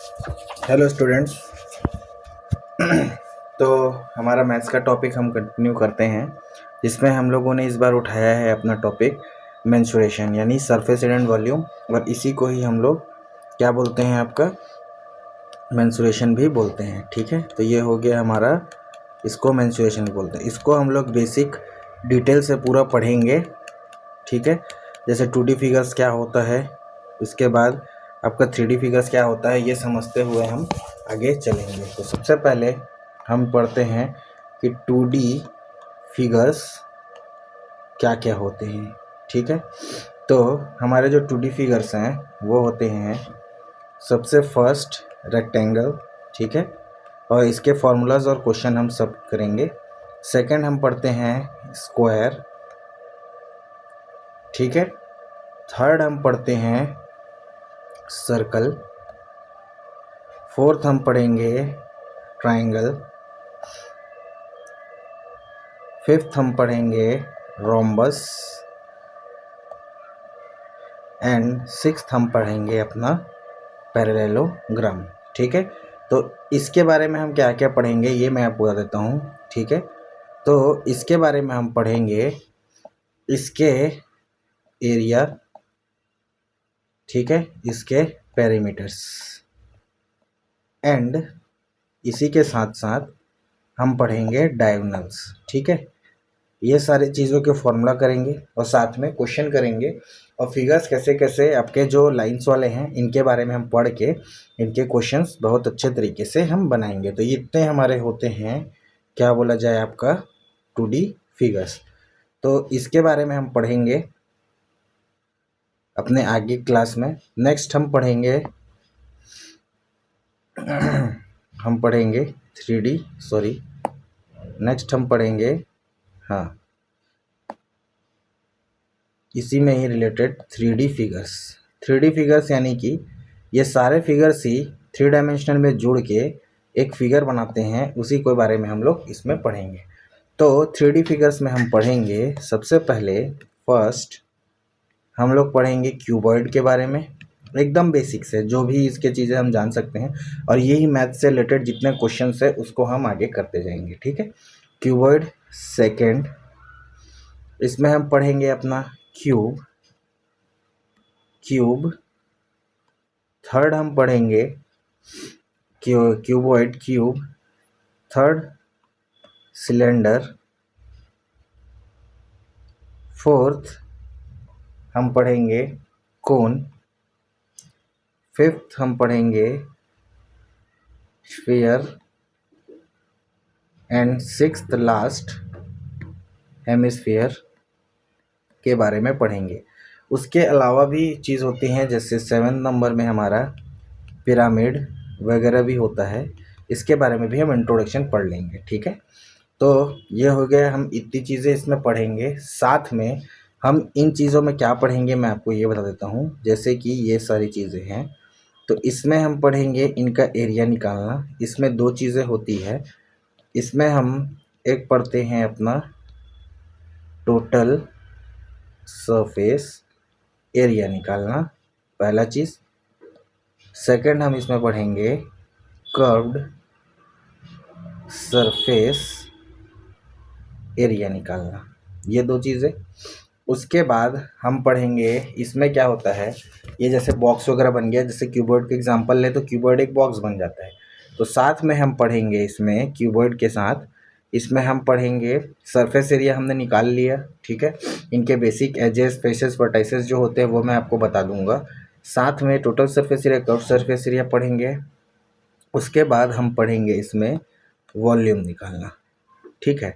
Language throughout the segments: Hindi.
Hello students. तो हमारा मैथ्स का टॉपिक हम कंटिन्यू करते हैं, जिसमें हम लोगों ने इस बार उठाया है अपना टॉपिक मेंसुरेशन यानी सरफेस एरिया एंड वॉल्यूम, और इसी को ही हम लोग क्या बोलते हैं, आपका मेंसुरेशन भी बोलते हैं। ठीक है, तो ये हो गया हमारा, इसको मेंसुरेशन भी बोलते हैं। इसको हम लोग बेसिक डिटेल से पूरा पढ़ेंगे। ठीक है, जैसे 2D फिगर्स क्या होता है, उसके बाद आपका 3D फिगर्स क्या होता है, ये समझते हुए हम आगे चलेंगे। तो सबसे पहले हम पढ़ते हैं कि 2D फिगर्स क्या क्या होते हैं। ठीक है, तो हमारे जो 2D फिगर्स हैं वो होते हैं, सबसे फर्स्ट रेक्टेंगल। ठीक है, और इसके फॉर्मूलाज और क्वेश्चन हम सब करेंगे। सेकंड हम पढ़ते हैं स्क्वायर। ठीक है, थर्ड हम पढ़ते हैं सर्कल। फोर्थ हम पढ़ेंगे ट्रायंगल। फिफ्थ हम पढ़ेंगे रोम्बस। एंड सिक्स्थ हम पढ़ेंगे अपना पैरेललोग्राम। ठीक है, तो इसके बारे में हम क्या क्या पढ़ेंगे ये मैं आपको बता देता हूँ। ठीक है, तो इसके बारे में हम पढ़ेंगे इसके एरिया, ठीक है, इसके पेरीमीटर्स, एंड इसी के साथ साथ हम पढ़ेंगे डायगोनल्स। ठीक है, ये सारी चीज़ों के फॉर्मूला करेंगे और साथ में क्वेश्चन करेंगे, और फिगर्स कैसे कैसे आपके जो लाइंस वाले हैं इनके बारे में हम पढ़ के इनके क्वेश्चंस बहुत अच्छे तरीके से हम बनाएंगे। तो ये इतने हमारे होते हैं, क्या बोला जाए, आपका 2D फिगर्स। तो इसके बारे में हम पढ़ेंगे अपने आगे क्लास में। नेक्स्ट हम पढ़ेंगे 3D, सॉरी, नेक्स्ट हम पढ़ेंगे, हाँ, इसी में ही related 3D figures. 3D figures यानी कि ये सारे फिगर्स ही 3 डायमेंशनल में जुड़ के एक फिगर बनाते हैं, उसी के बारे में हम लोग इसमें पढ़ेंगे। तो 3D फिगर्स में हम पढ़ेंगे सबसे पहले, फर्स्ट हम लोग पढ़ेंगे क्यूबॉइड के बारे में, एकदम बेसिक से जो भी इसके चीज़ें हम जान सकते हैं, और यही मैथ से रिलेटेड जितने क्वेश्चन है उसको हम आगे करते जाएंगे। ठीक है, क्यूबॉइड। सेकेंड, इसमें हम पढ़ेंगे अपना क्यूब। थर्ड हम पढ़ेंगे cuboid, cube. Third cylinder. Fourth हम पढ़ेंगे कोन। फिफ्थ हम पढ़ेंगे sphere. And sixth last hemisphere के बारे में पढ़ेंगे। उसके अलावा भी चीज़ होती हैं, जैसे 7 नंबर में हमारा पिरामिड वगैरह भी होता है, इसके बारे में भी हम इंट्रोडक्शन पढ़ लेंगे। ठीक है, तो ये हो गया, हम इतनी चीज़ें इसमें पढ़ेंगे। साथ में हम इन चीज़ों में क्या पढ़ेंगे मैं आपको ये बता देता हूँ। जैसे कि ये सारी चीज़ें हैं, तो इसमें हम पढ़ेंगे इनका एरिया निकालना। इसमें दो चीज़ें होती है, इसमें हम एक पढ़ते हैं अपना टोटल सरफेस एरिया निकालना, पहला चीज़। सेकंड हम इसमें पढ़ेंगे कर्व्ड सरफेस एरिया निकालना, ये दो चीज़ें। उसके बाद हम पढ़ेंगे इसमें क्या होता है, ये जैसे बॉक्स वगैरह बन गया, जैसे क्यूबॉइड का एग्जांपल ले तो क्यूबॉइड एक बॉक्स बन जाता है। तो साथ में हम पढ़ेंगे इसमें क्यूबॉइड के साथ, इसमें हम पढ़ेंगे सरफेस एरिया हमने निकाल लिया। ठीक है, इनके बेसिक एजेस, फेसेस, वर्टाइसेस जो होते हैं वो मैं आपको बता दूंगा। साथ में total surface area, curve surface area पढ़ेंगे। उसके बाद हम पढ़ेंगे इसमें वॉल्यूम निकालना। ठीक है,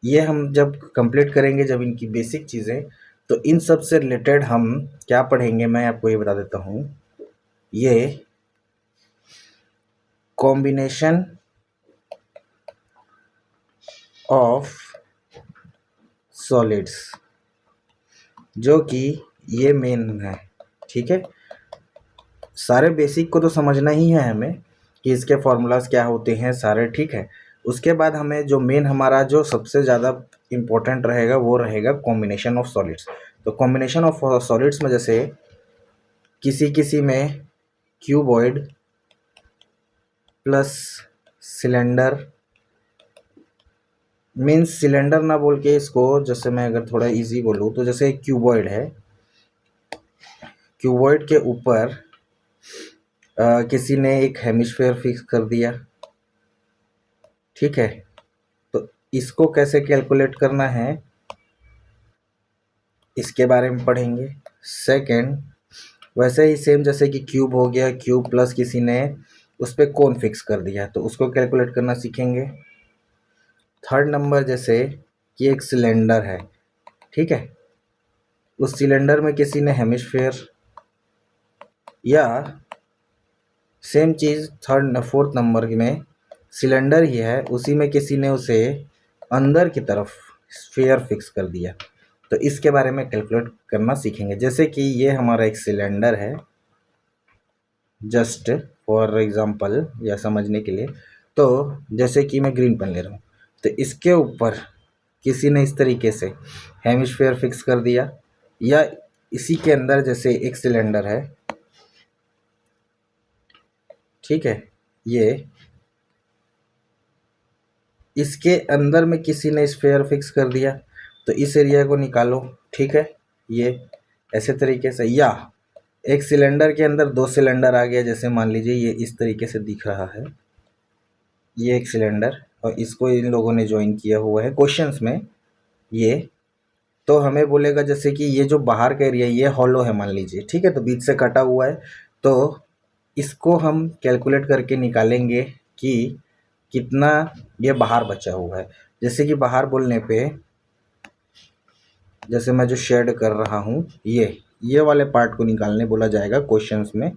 ये हम जब कंप्लीट करेंगे, जब इनकी बेसिक चीज़ें, तो इन सब से रिलेटेड हम क्या पढ़ेंगे मैं आपको ये बता देता हूँ। ये कॉम्बिनेशन ऑफ सॉलिड्स, जो कि ये मेन है। ठीक है, सारे बेसिक को तो समझना ही है हमें कि इसके फॉर्मूलाज क्या होते हैं सारे। ठीक है, उसके बाद हमें जो मेन हमारा जो सबसे ज़्यादा इम्पोर्टेंट रहेगा वो रहेगा कॉम्बिनेशन ऑफ सॉलिड्स। तो कॉम्बिनेशन ऑफ सॉलिड्स में जैसे किसी किसी में cuboid plus cylinder, means cylinder ना बोल के इसको, जैसे मैं अगर थोड़ा इजी बोलूँ तो जैसे एक क्यूबॉइड है, क्यूबॉइड के ऊपर किसी ने एक हेमिस्फेयर फिक्स कर दिया, ठीक है। तो इसको कैसे कैलकुलेट करना है इसके बारे में पढ़ेंगे। सेकंड, वैसे ही सेम जैसे कि क्यूब हो गया, क्यूब प्लस किसी ने उस पर कोन फिक्स कर दिया तो उसको कैलकुलेट करना सीखेंगे। थर्ड नंबर, जैसे कि एक सिलेंडर है, ठीक है, उस सिलेंडर में किसी ने हेमिस्फेयर, या सेम चीज़ थर्ड फोर्थ नंबर में सिलेंडर ही है, उसी में किसी ने उसे अंदर की तरफ स्फीयर फिक्स कर दिया, तो इसके बारे में कैलकुलेट करना सीखेंगे। जैसे कि ये हमारा एक सिलेंडर है, जस्ट फॉर एग्जांपल या समझने के लिए, तो जैसे कि मैं ग्रीन पेन ले रहा हूँ, तो इसके ऊपर किसी ने इस तरीके से हेमिस्फीयर फिक्स कर दिया, या इसी के अंदर जैसे एक सिलेंडर है, ठीक है, ये इसके अंदर में किसी ने स्फीयर फिक्स कर दिया, तो इस एरिया को निकालो, ठीक है, ये ऐसे तरीके से। या एक सिलेंडर के अंदर दो सिलेंडर आ गया, जैसे मान लीजिए ये इस तरीके से दिख रहा है, ये एक सिलेंडर और इसको इन लोगों ने ज्वाइन किया हुआ है क्वेश्चंस में ये, तो हमें बोलेगा जैसे कि ये जो बाहर का एरिया ये हॉलो है मान लीजिए, ठीक है, तो बीच से कटा हुआ है, तो इसको हम कैलकुलेट करके निकालेंगे कि कितना ये बाहर बचा हुआ है। जैसे कि बाहर बोलने पे, जैसे मैं जो शेड कर रहा हूँ ये वाले पार्ट को निकालने बोला जाएगा क्वेश्चंस में,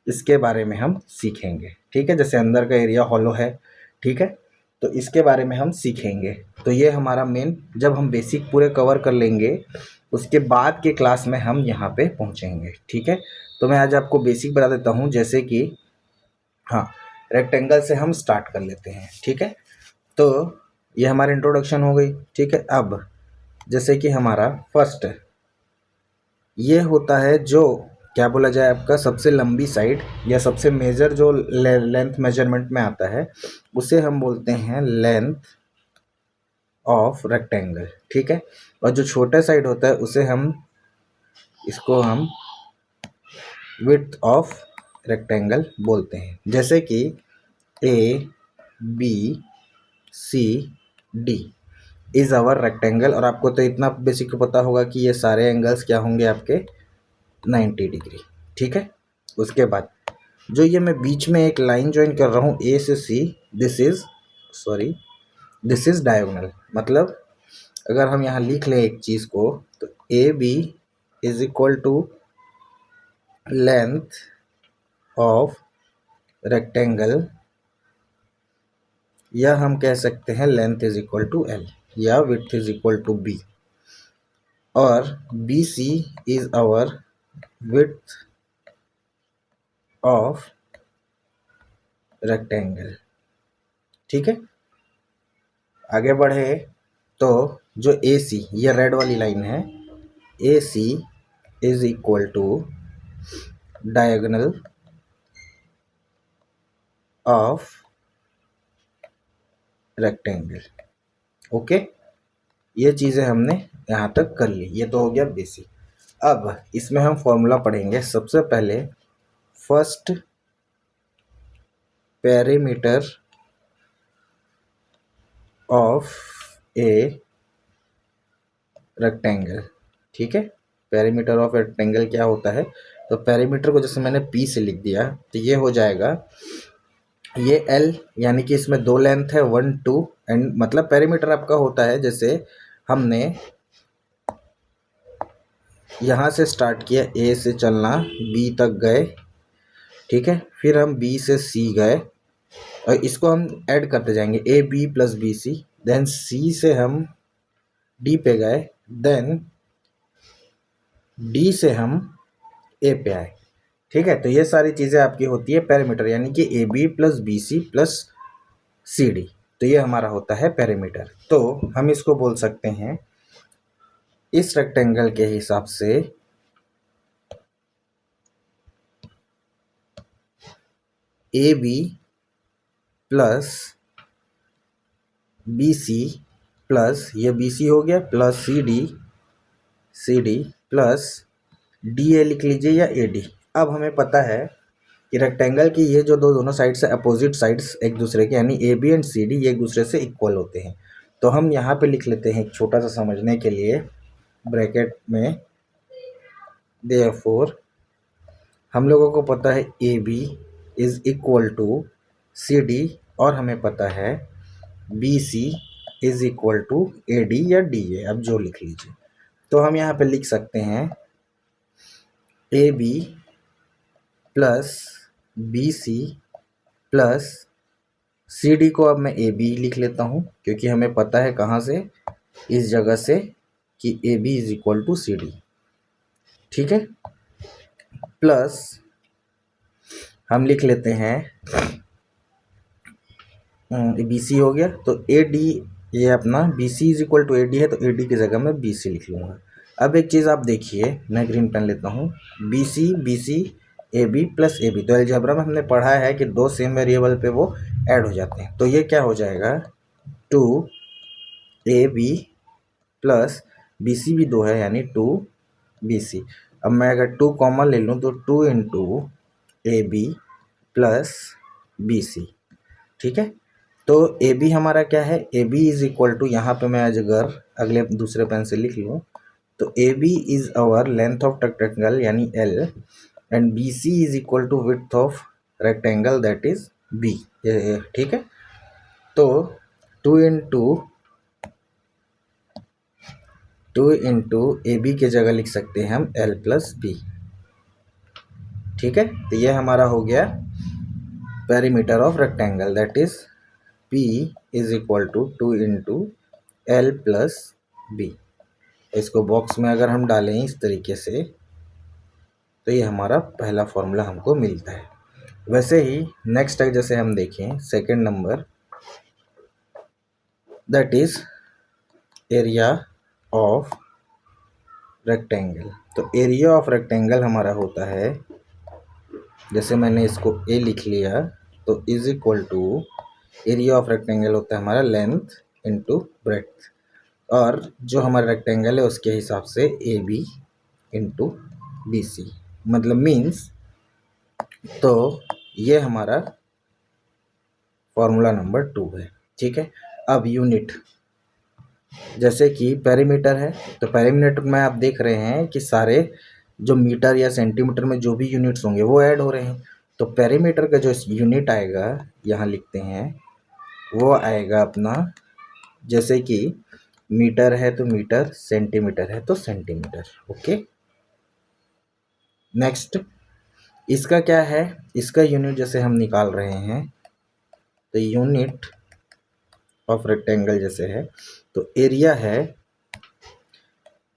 इसके बारे में हम सीखेंगे, ठीक है। जैसे अंदर का एरिया हॉलो है, ठीक है, तो इसके बारे में हम सीखेंगे। तो ये हमारा मेन, जब हम बेसिक पूरे कवर कर लेंगे उसके बाद के क्लास में हम यहाँ पे पहुँचेंगे, ठीक है। तो मैं आज आपको बेसिक बता देता हूँ, जैसे कि हाँ, रेक्टेंगल से हम स्टार्ट कर लेते हैं, ठीक है। तो ये हमारी इंट्रोडक्शन हो गई, ठीक है। अब जैसे कि हमारा फर्स्ट ये होता है, जो क्या बोला जाए आपका सबसे लंबी साइड या सबसे मेजर जो लेंथ मेजरमेंट में आता है, उसे हम बोलते हैं लेंथ ऑफ रेक्टेंगल, ठीक है। और जो छोटा साइड होता है उसे हम, इसको हम विड्थ ऑफ रेक्टेंगल बोलते हैं। जैसे कि A B C D is our rectangle, और आपको तो इतना बेसिक पता होगा कि ये सारे एंगल्स क्या होंगे आपके 90 डिग्री, ठीक है। उसके बाद जो ये मैं बीच में एक लाइन ज्वाइन कर रहा हूँ ए से सी, दिस इज डायगोनल। मतलब अगर हम यहाँ लिख लें एक चीज़ को, तो A B is equal to length of rectangle, या हम कह सकते हैं length is equal to L, या width is equal to B, और B C is our width of rectangle, ठीक है। आगे बढ़े तो जो ए सी, ये रेड वाली लाइन है, A C is equal to diagonal of rectangle, okay. ये चीज़ें हमने यहाँ तक कर ली, ये तो हो गया बेसिक। अब इसमें हम फॉर्मूला पढ़ेंगे। सबसे पहले first perimeter of a rectangle, ठीक है। पेरीमीटर ऑफ रेक्टेंगल क्या होता है, तो पेरीमीटर को जैसे मैंने पी से लिख दिया, तो ये हो जाएगा, ये एल, यानी कि इसमें दो लेंथ है 1 2, एंड मतलब पेरीमीटर आपका होता है, जैसे हमने यहाँ से स्टार्ट किया, ए से चलना बी तक गए, ठीक है, फिर हम बी से सी गए, और इसको हम ऐड करते जाएंगे, A B plus B C, then C से हम डी पे गए, देन डी से हम ए पे आए, ठीक है। तो ये सारी चीज़ें आपकी होती है पेरीमीटर, यानी कि A B plus B C plus C D, तो ये हमारा होता है पेरीमीटर। तो हम इसको बोल सकते हैं इस रेक्टेंगल के हिसाब से A B plus B C plus ये बी सी हो गया plus C D plus D A लिख लीजिए या ए डी। अब हमें पता है कि रेक्टेंगल की ये जो दोनों साइड से अपोजिट साइड्स एक दूसरे के यानी A B and C D ये एक दूसरे से इक्वल होते हैं। तो हम यहाँ पे लिख लेते हैं एक छोटा सा समझने के लिए ब्रैकेट में, देयरफॉर हम लोगों को पता है A B is equal to C D और हमें पता है B C is equal to A D या डी ए, अब जो लिख लीजिए। तो हम यहाँ पे लिख सकते हैं A B plus B C plus C D को अब मैं ए बी लिख लेता हूँ क्योंकि हमें पता है कहाँ से, इस जगह से कि A B is equal to C D. ठीक है, प्लस हम लिख लेते हैं बी सी हो गया तो ए डी, ये अपना B C is equal to A D है तो ए डी की जगह मैं बी सी लिख लूँगा। अब एक चीज़ आप देखिए, मैं ग्रीन पेन लेता हूँ, B C A B plus A B, तो अलजेब्रा में हमने पढ़ा है कि दो सेम वेरिएबल पे वो ऐड हो जाते हैं। तो ये क्या हो जाएगा, two A B plus B C भी दो है यानी टू बी सी। अब मैं अगर टू कॉमन ले लूँ तो two into A B plus B C. ठीक है, तो ए बी हमारा क्या है, A B is equal to, यहाँ पे मैं अगर अगले दूसरे पेन से लिख लूँ तो A B is our length of rectangle यानी L and B C is equal to width of rectangle that is B. ठीक है, तो टू इंटू ए बी की जगह लिख सकते हैं हम एल प्लस बी। ठीक है, तो ये हमारा हो गया perimeter of rectangle that is P is equal to two into L plus B. इसको बॉक्स में अगर हम डालें इस तरीके से तो ये हमारा पहला फॉर्मूला हमको मिलता है। वैसे ही नेक्स्ट है, जैसे हम देखें second number that is area of rectangle. तो एरिया ऑफ रेक्टेंगल हमारा होता है, जैसे मैंने इसको ए लिख लिया तो is equal to area of rectangle होता है हमारा लेंथ इंटू ब्रेड्थ, और जो हमारा रेक्टेंगल है उसके हिसाब से A B into B C, मतलब मीन्स, तो ये हमारा फॉर्मूला नंबर 2 है। ठीक है, अब यूनिट, जैसे कि पेरीमीटर है तो पेरीमीटर में आप देख रहे हैं कि सारे जो मीटर या सेंटीमीटर में जो भी यूनिट्स होंगे वो ऐड हो रहे हैं। तो पेरीमीटर का जो यूनिट आएगा, यहाँ लिखते हैं, वो आएगा अपना, जैसे कि मीटर है तो मीटर, सेंटीमीटर है तो सेंटीमीटर। ओके, नेक्स्ट इसका क्या है, इसका यूनिट जैसे हम निकाल रहे हैं तो यूनिट ऑफ रेक्टेंगल जैसे है तो एरिया है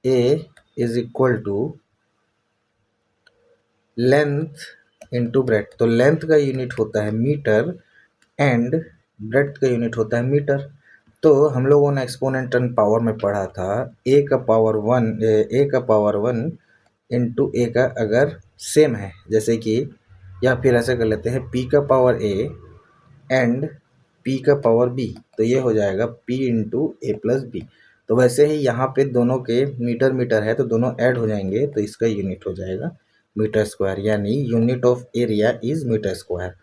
A is equal to length into breadth. तो लेंथ का यूनिट होता है मीटर एंड ब्रेड्थ का यूनिट होता है मीटर। तो हम लोगों ने एक्सपोनेंट पावर में पढ़ा था ए का पावर वन इंटू ए का अगर सेम है, जैसे कि, या फिर ऐसे कर लेते हैं पी का पावर ए एंड पी का पावर बी, तो ये हो जाएगा पी इंटू ए प्लस बी। तो वैसे ही यहाँ पे दोनों के मीटर मीटर है तो दोनों ऐड हो जाएंगे तो इसका यूनिट हो जाएगा मीटर स्क्वायर, यानी unit of area is metre square.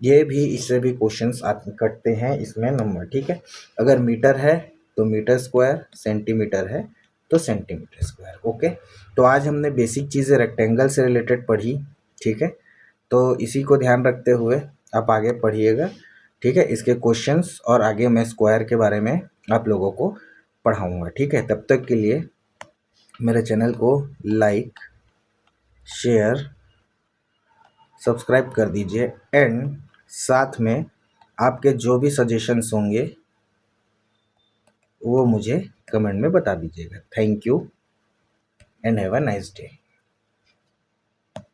ये भी, इससे भी क्वेश्चंस कटते हैं इसमें नंबर। ठीक है, अगर मीटर है तो मीटर स्क्वायर, सेंटीमीटर है तो सेंटीमीटर स्क्वायर। ओके, तो आज हमने बेसिक चीज़ें रेक्टेंगल से रिलेटेड पढ़ी। ठीक है, तो इसी को ध्यान रखते हुए आप आगे पढ़िएगा। ठीक है, इसके क्वेश्चंस और आगे मैं स्क्वायर के बारे में आप लोगों को पढ़ाऊँगा। ठीक है, तब तक के लिए मेरे चैनल को लाइक, शेयर, सब्सक्राइब कर दीजिए एंड साथ में आपके जो भी सजेशंस होंगे वो मुझे कमेंट में बता दीजिएगा। Thank you and have a nice day.